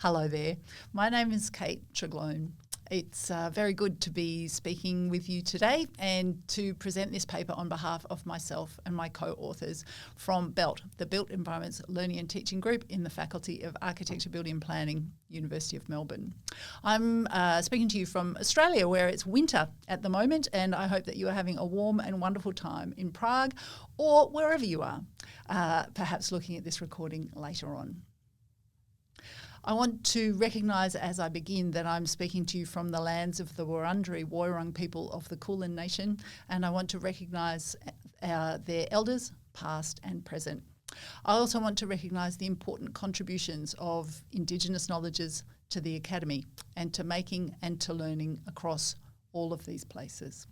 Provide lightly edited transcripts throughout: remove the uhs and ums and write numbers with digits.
Hello there. My name is Kate Tregloan. It's very good to be speaking with you today and to present this paper on behalf of myself and my co-authors from BELT, the Built Environments Learning and Teaching Group in the Faculty of Architecture, Building and Planning, University of Melbourne. I'm speaking to you from Australia, where it's winter at the moment, and I hope that you are having a warm and wonderful time in Prague or wherever you are, perhaps looking at this recording later on. I want to recognise as I begin that I'm speaking to you from the lands of the Wurundjeri Woiwurrung people of the Kulin Nation, and I want to recognise their elders, past and present. I also want to recognise the important contributions of Indigenous knowledges to the Academy and to making and to learning across all of these places.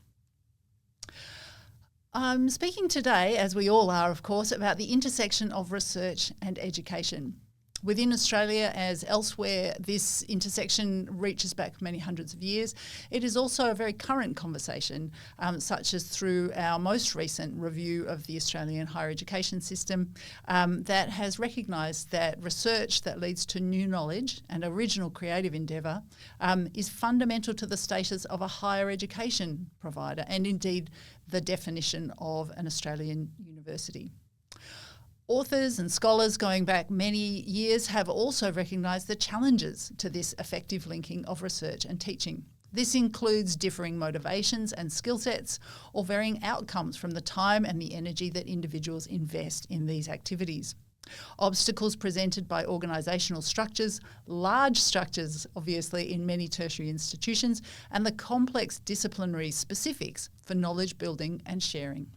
I'm speaking today, as we all are of course, about the intersection of research and education. Within Australia, as elsewhere, this intersection reaches back many hundreds of years. It is also a very current conversation, such as through our most recent review of the Australian higher education system, that has recognised that research that leads to new knowledge and original creative endeavour is fundamental to the status of a higher education provider and indeed the definition of an Australian university. Authors and scholars going back many years have also recognised the challenges to this effective linking of research and teaching. This includes differing motivations and skill sets or varying outcomes from the time and the energy that individuals invest in these activities. Obstacles presented by organisational structures, large structures obviously in many tertiary institutions, and the complex disciplinary specifics for knowledge building and sharing.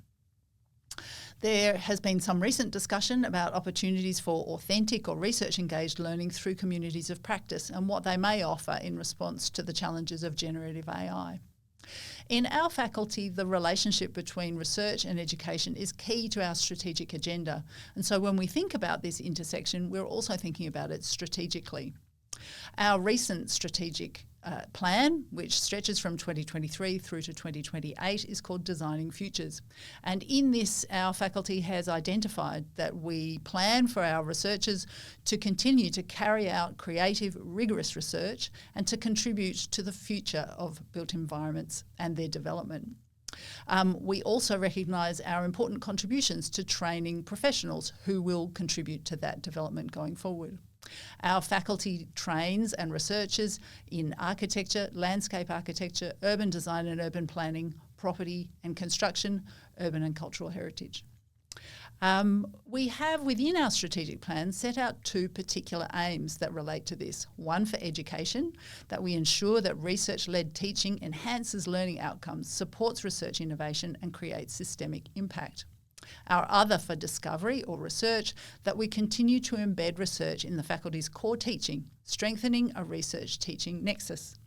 There has been some recent discussion about opportunities for authentic or research-engaged learning through communities of practice and what they may offer in response to the challenges of generative AI. In our faculty, the relationship between research and education is key to our strategic agenda. And so when we think about this intersection, we're also thinking about it strategically. Our recent strategic plan, which stretches from 2023 through to 2028, is called Designing Futures. And in this, our faculty has identified that we plan for our researchers to continue to carry out creative, rigorous research and to contribute to the future of built environments and their development. We also recognise our important contributions to training professionals who will contribute to that development going forward. Our faculty trains and researches in architecture, landscape architecture, urban design and urban planning, property and construction, urban and cultural heritage. We have within our strategic plan set out two particular aims that relate to this. One for education, that we ensure that research-led teaching enhances learning outcomes, supports research innovation and creates systemic impact. Our other for discovery or research, that we continue to embed research in the faculty's core teaching, strengthening a research teaching nexus.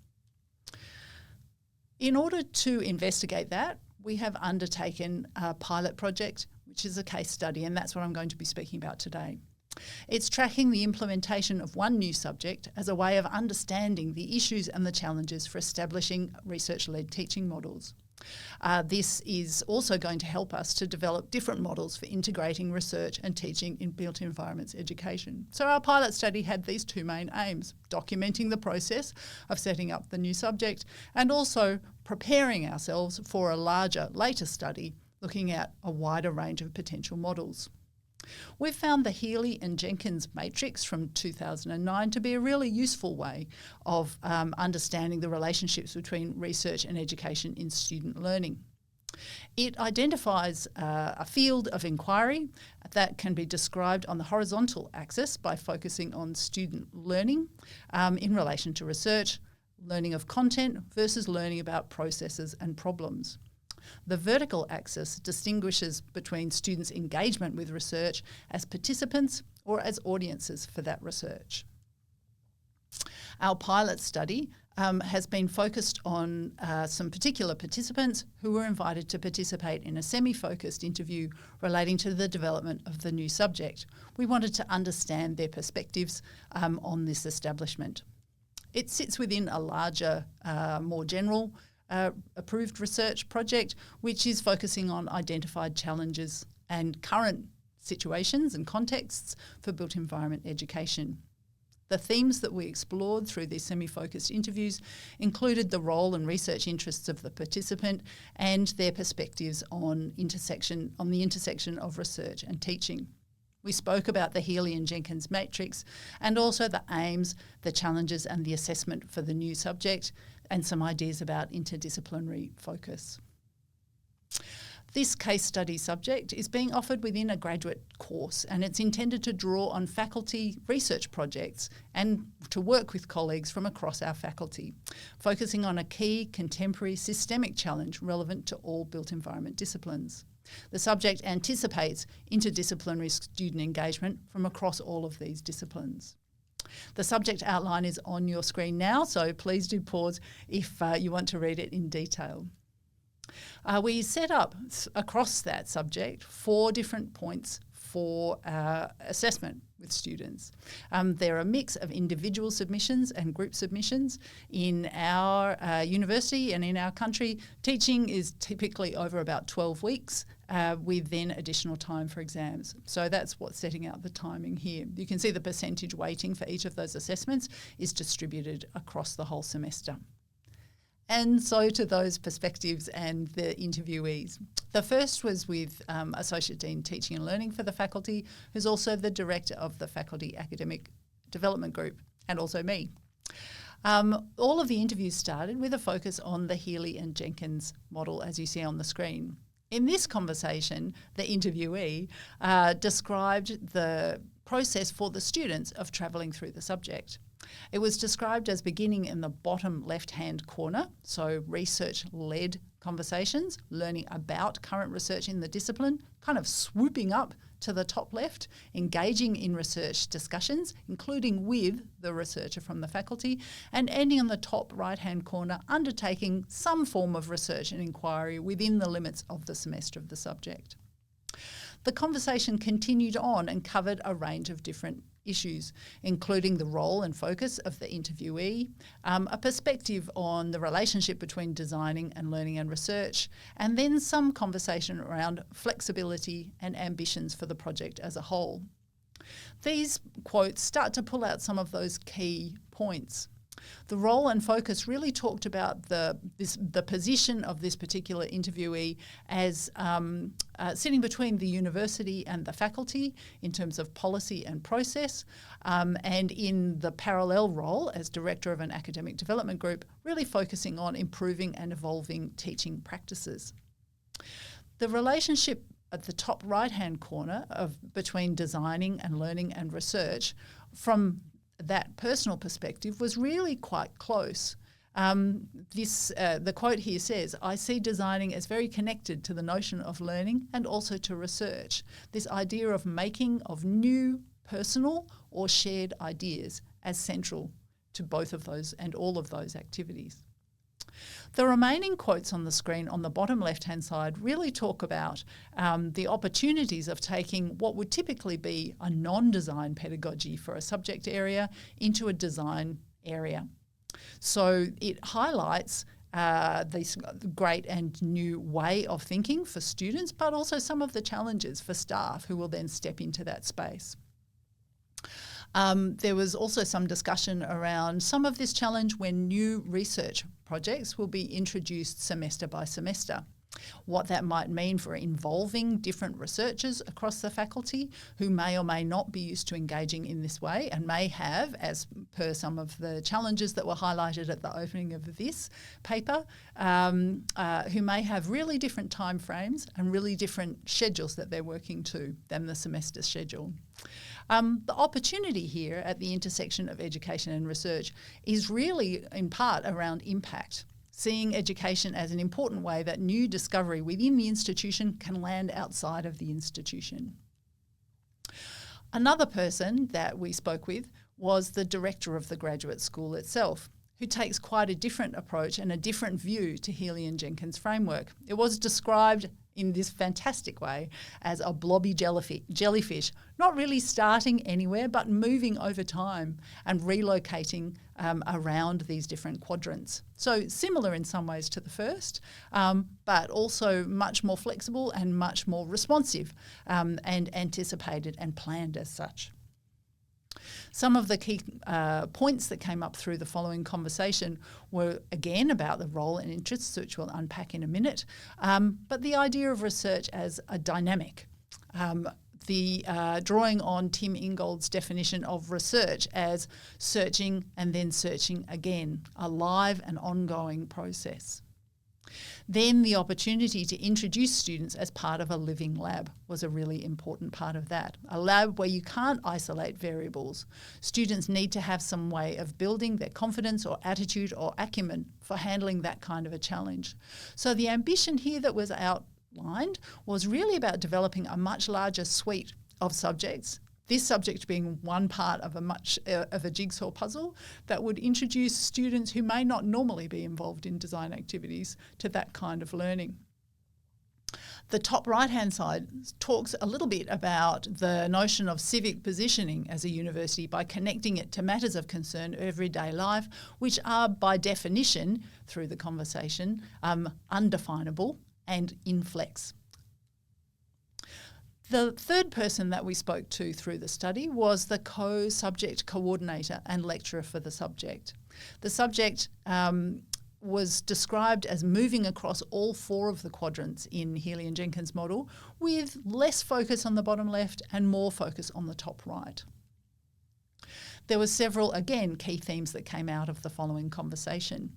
In order to investigate that, we have undertaken a pilot project, which is a case study, and that's what I'm going to be speaking about today. It's tracking the implementation of one new subject as a way of understanding the issues and the challenges for establishing research-led teaching models. This is also going to help us to develop different models for integrating research and teaching in built environments education. So our pilot study had these two main aims: documenting the process of setting up the new subject and also preparing ourselves for a larger, later study looking at a wider range of potential models. We've found the Healy and Jenkins matrix from 2009 to be a really useful way of understanding the relationships between research and education in student learning. It identifies a field of inquiry that can be described on the horizontal axis by focusing on student learning in relation to research, learning of content versus learning about processes and problems. The vertical axis distinguishes between students' engagement with research as participants or as audiences for that research. Our pilot study has been focused on some particular participants who were invited to participate in a semi-focused interview relating to the development of the new subject. We wanted to understand their perspectives on this establishment. It sits within a larger, more general approved research project, which is focusing on identified challenges and current situations and contexts for built environment education. The themes that we explored through these semi-focused interviews included the role and research interests of the participant and their perspectives on the intersection of research and teaching. We spoke about the Healy and Jenkins matrix and also the aims, the challenges and the assessment for the new subject, and some ideas about interdisciplinary focus. This case study subject is being offered within a graduate course, and it's intended to draw on faculty research projects and to work with colleagues from across our faculty, focusing on a key contemporary systemic challenge relevant to all built environment disciplines. The subject anticipates interdisciplinary student engagement from across all of these disciplines. The subject outline is on your screen now, so please do pause if you want to read it in detail. We set up across that subject 4 different points for assessment with students. They're a mix of individual submissions and group submissions. In our university and in our country, teaching is typically over about 12 weeks with then additional time for exams. So that's what's setting out the timing here. You can see the percentage weighting for each of those assessments is distributed across the whole semester. And so to those perspectives and the interviewees. The first was with Associate Dean Teaching and Learning for the faculty, who's also the Director of the Faculty Academic Development Group, and also me. All of the interviews started with a focus on the Healy and Jenkins model, as you see on the screen. In this conversation, the interviewee described the process for the students of travelling through the subject. It was described as beginning in the bottom left-hand corner, so research-led conversations, learning about current research in the discipline, kind of swooping up to the top left, engaging in research discussions, including with the researcher from the faculty, and ending on the top right-hand corner, undertaking some form of research and inquiry within the limits of the semester of the subject. The conversation continued on and covered a range of different issues, including the role and focus of the interviewee, a perspective on the relationship between designing and learning and research, and then some conversation around flexibility and ambitions for the project as a whole. These quotes start to pull out some of those key points. The role and focus really talked about the position of this particular interviewee as sitting between the university and the faculty in terms of policy and process, and in the parallel role as director of an academic development group, really focusing on improving and evolving teaching practices. The relationship at the top right-hand corner between designing and learning and research from that personal perspective was really quite close. The quote here says, "I see designing as very connected to the notion of learning and also to research. This idea of making of new personal or shared ideas as central to both of those and all of those activities." The remaining quotes on the screen on the bottom left-hand side really talk about the opportunities of taking what would typically be a non-design pedagogy for a subject area into a design area. So it highlights this great and new way of thinking for students, but also some of the challenges for staff who will then step into that space. There was also some discussion around some of this challenge when new research projects will be introduced semester by semester. What that might mean for involving different researchers across the faculty who may or may not be used to engaging in this way and may have, as per some of the challenges that were highlighted at the opening of this paper, who may have really different time frames and really different schedules that they're working to than the semester schedule. The opportunity here at the intersection of education and research is really in part around impact, seeing education as an important way that new discovery within the institution can land outside of the institution. Another person that we spoke with was the director of the graduate school itself, who takes quite a different approach and a different view to Healy and Jenkins' framework. It was described in this fantastic way as a blobby jellyfish, not really starting anywhere but moving over time and relocating around these different quadrants. So similar in some ways to the first, but also much more flexible and much more responsive and anticipated and planned as such. Some of the key points that came up through the following conversation were, again, about the role and interests, which we'll unpack in a minute, but the idea of research as a dynamic. Drawing on Tim Ingold's definition of research as searching and then searching again, a live and ongoing process. Then the opportunity to introduce students as part of a living lab was a really important part of that. A lab where you can't isolate variables. Students need to have some way of building their confidence or attitude or acumen for handling that kind of a challenge. So the ambition here that was outlined was really about developing a much larger suite of subjects, this subject being one part of a jigsaw puzzle that would introduce students who may not normally be involved in design activities to that kind of learning. The top right-hand side talks a little bit about the notion of civic positioning as a university by connecting it to matters of concern everyday life, which are by definition, through the conversation, undefinable and inflex. The third person that we spoke to through the study was the co-subject coordinator and lecturer for the subject. The subject was described as moving across all four of the quadrants in Healy and Jenkins' model, with less focus on the bottom left and more focus on the top right. There were several, again, key themes that came out of the following conversation.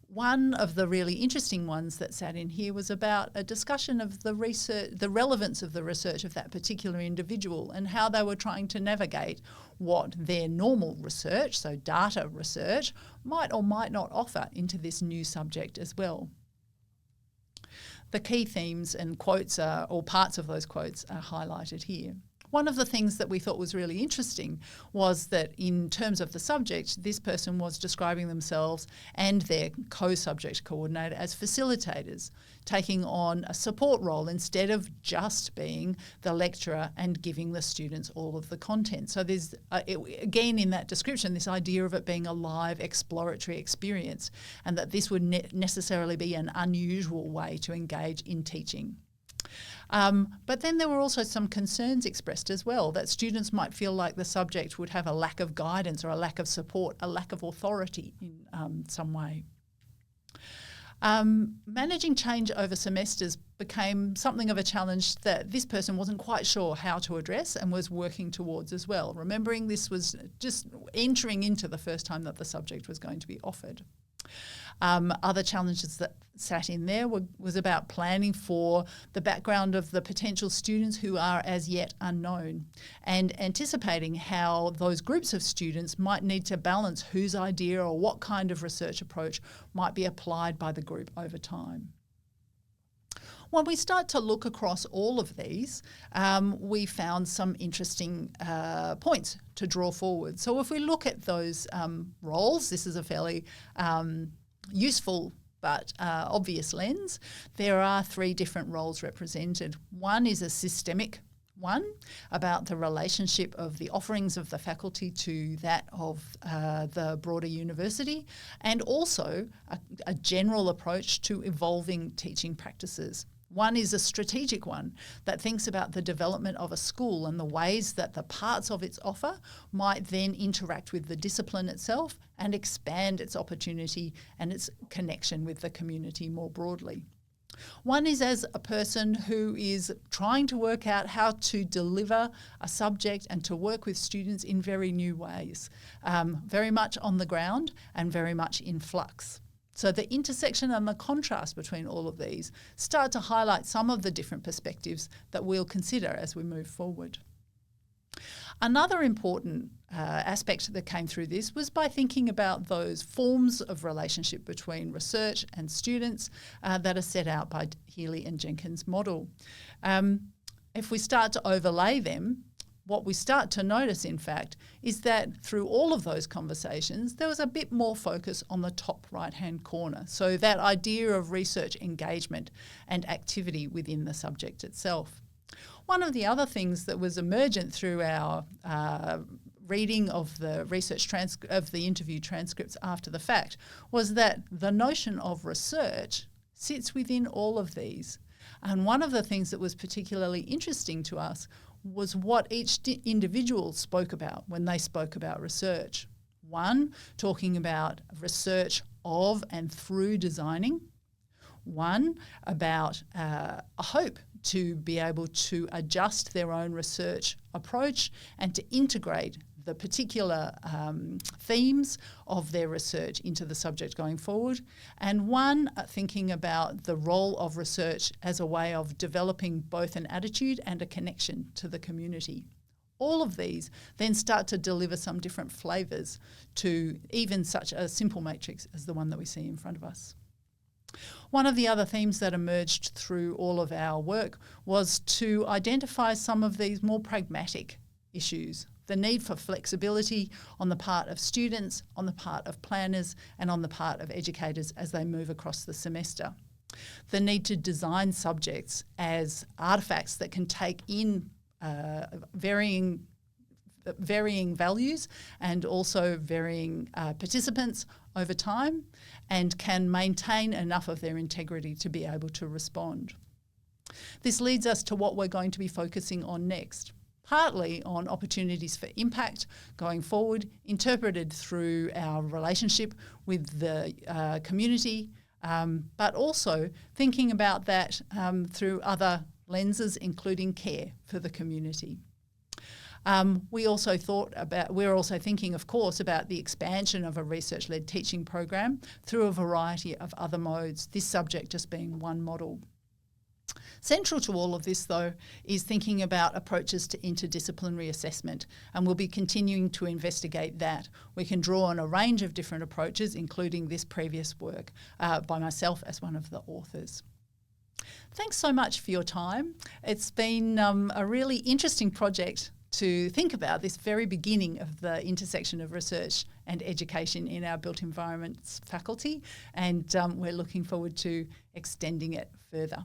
One of the really interesting ones that sat in here was about a discussion of the research, the relevance of the research of that particular individual and how they were trying to navigate what their normal research, so data research, might or might not offer into this new subject as well. The key themes and quotes or parts of those quotes are highlighted here. One of the things that we thought was really interesting was that in terms of the subject, this person was describing themselves and their co-subject coordinator as facilitators, taking on a support role instead of just being the lecturer and giving the students all of the content. So there's, again, in that description, this idea of it being a live exploratory experience and that this would necessarily be an unusual way to engage in teaching. But then there were also some concerns expressed as well, that students might feel like the subject would have a lack of guidance or a lack of support, a lack of authority in some way. Managing change over semesters became something of a challenge that this person wasn't quite sure how to address and was working towards as well, remembering this was just entering into the first time that the subject was going to be offered. Other challenges that sat in there was about planning for the background of the potential students who are as yet unknown and anticipating how those groups of students might need to balance whose idea or what kind of research approach might be applied by the group over time. When we start to look across all of these, we found some interesting points to draw forward. So if we look at those roles, this is a fairly useful but obvious lens. There are three different roles represented. One is a systemic one, about the relationship of the offerings of the faculty to that of the broader university, and also a general approach to evolving teaching practices. One is a strategic one that thinks about the development of a school and the ways that the parts of its offer might then interact with the discipline itself and expand its opportunity and its connection with the community more broadly. One is as a person who is trying to work out how to deliver a subject and to work with students in very new ways, very much on the ground and very much in flux. So the intersection and the contrast between all of these start to highlight some of the different perspectives that we'll consider as we move forward. Another important aspect that came through this was by thinking about those forms of relationship between research and students that are set out by Healy and Jenkins' model. If we start to overlay them, what we start to notice, in fact, is that through all of those conversations, there was a bit more focus on the top right-hand corner. So that idea of research engagement and activity within the subject itself. One of the other things that was emergent through our reading of the of the interview transcripts after the fact was that the notion of research sits within all of these. And one of the things that was particularly interesting to us was what each individual spoke about when they spoke about research. One, talking about research of and through designing. One, about a hope to be able to adjust their own research approach and to integrate the particular themes of their research into the subject going forward. And one, thinking about the role of research as a way of developing both an attitude and a connection to the community. All of these then start to deliver some different flavours to even such a simple matrix as the one that we see in front of us. One of the other themes that emerged through all of our work was to identify some of these more pragmatic issues. The need for flexibility on the part of students, on the part of planners, and on the part of educators as they move across the semester. The need to design subjects as artefacts that can take in varying values and also varying participants over time and can maintain enough of their integrity to be able to respond. This leads us to what we're going to be focusing on next, partly on opportunities for impact going forward, interpreted through our relationship with the community, but also thinking about that through other lenses, including care for the community. We're also thinking, of course, about the expansion of a research-led teaching program through a variety of other modes, this subject just being one model. Central to all of this, though, is thinking about approaches to interdisciplinary assessment, and we'll be continuing to investigate that. We can draw on a range of different approaches, including this previous work by myself as one of the authors. Thanks so much for your time. It's been a really interesting project to think about this very beginning of the intersection of research and education in our built environments faculty, and we're looking forward to extending it further.